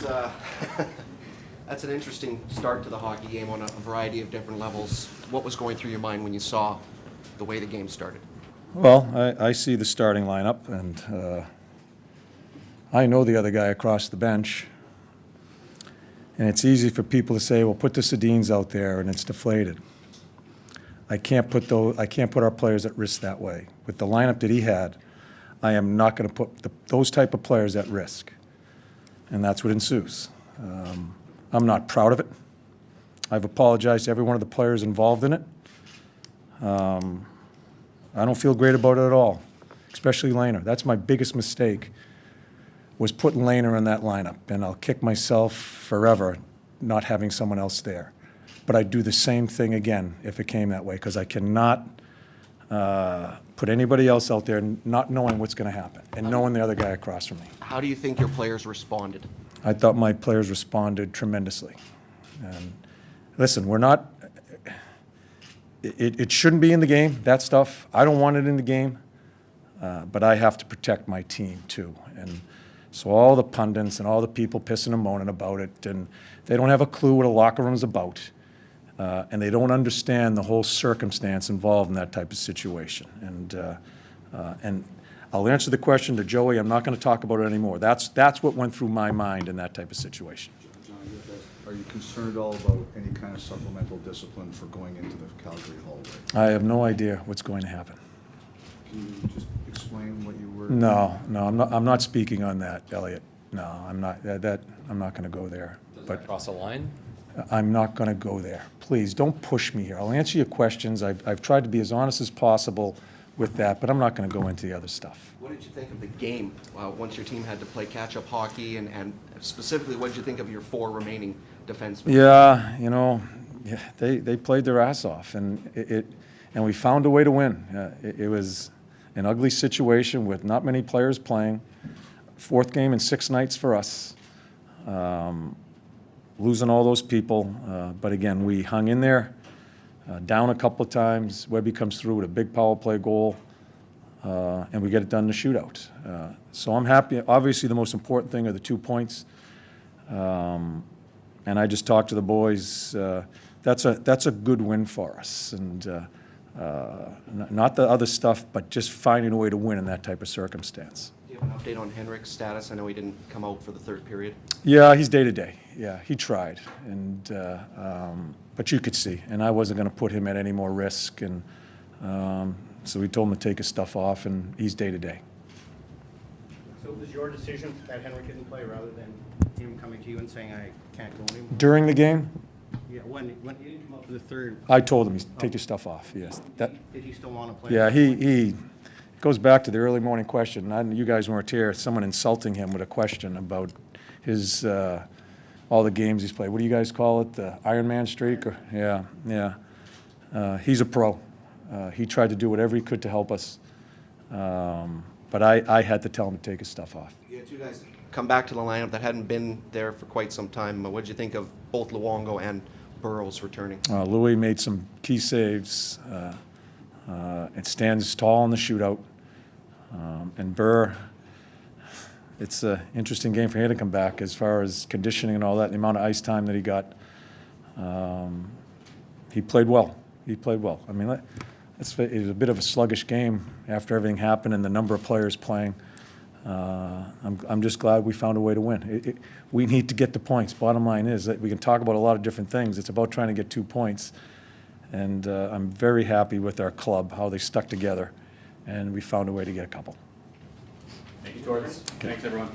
That's an interesting start to the hockey game on a variety of different levels. What was going through your mind when you saw the way the game started? Well, I see the starting lineup, and I know the other guy across the bench. And it's easy for people to say, well, put the Sedins out there, and it's deflated. I can't put our players at risk that way. With the lineup that he had, I am not going to put those type of players at risk. And that's what ensues. I'm not proud of it. I've apologized to every one of the players involved in it. I don't feel great about it at all, especially Lehner. That's my biggest mistake, was putting Lehner in that lineup. And I'll kick myself forever not having someone else there. But I'd do the same thing again if it came that way, because I cannot put anybody else out there not knowing what's going to happen and knowing the other guy across from me. How do you think your players responded? I thought my players responded tremendously. And listen, we're not – it shouldn't be in the game, that stuff. I don't want it in the game, but I have to protect my team too. And so all the pundits and all the people pissing and moaning about it, and they don't have a clue what a locker room is about. And they don't understand the whole circumstance involved in that type of situation. And I'll answer the question to Joey. I'm not going to talk about it anymore. That's what went through my mind in that type of situation. John, are you concerned at all about any kind of supplemental discipline for going into the Calgary hallway? I have no idea what's going to happen. Can you just explain what you were? No, I'm not speaking on that, Elliot. No, I'm not. I'm not going to go there. Does that cross a line? I'm not going to go there. Please don't push me here. I'll answer your questions. I've tried to be as honest as possible with that, but I'm not going to go into the other stuff. What did you think of the game once your team had to play catch-up hockey, and specifically, what did you think of your four remaining defensemen? Yeah, they played their ass off, and we found a way to win. It was an ugly situation with not many players playing. Fourth game in 6 nights for us. Losing all those people, but again, we hung in there, down a couple of times. Webby comes through with a big power play goal, and we get it done in the shootout. So I'm happy. Obviously, the most important thing are the 2 points. And I just talked to the boys. That's a good win for us, and not the other stuff, but just finding a way to win in that type of circumstance. Do you have an update on Henrik's status? I know he didn't come out for the third period. Yeah, he's day-to-day. Yeah, he tried, and but you could see, and I wasn't going to put him at any more risk, and so we told him to take his stuff off, and he's day-to-day. So it was your decision that Henrik didn't play rather than him coming to you and saying, I can't go anymore? During the game, Yeah, when he didn't come up for the third. I told him, take your stuff off, yes. Did he still want to play? Yeah, he it goes back to the early morning question. You guys weren't here, someone insulting him with a question about his all the games he's played. What do you guys call it? The Iron Man streak? Or, yeah. He's a pro. He tried to do whatever he could to help us. But I had to tell him to take his stuff off. You had two guys come back to the lineup that hadn't been there for quite some time. What did you think of both Luongo and Burrows returning? Louis made some key saves. It stands tall in the shootout. And Burr, it's an interesting game for him to come back as far as conditioning and all that, the amount of ice time that he got. He played well. I mean, it was a bit of a sluggish game after everything happened and the number of players playing. I'm just glad we found a way to win. We need to get the points. Bottom line is that we can talk about a lot of different things. It's about trying to get 2 points. And I'm very happy with our club, how they stuck together, and we found a way to get a couple. Thank you, Torts. Thanks, everyone.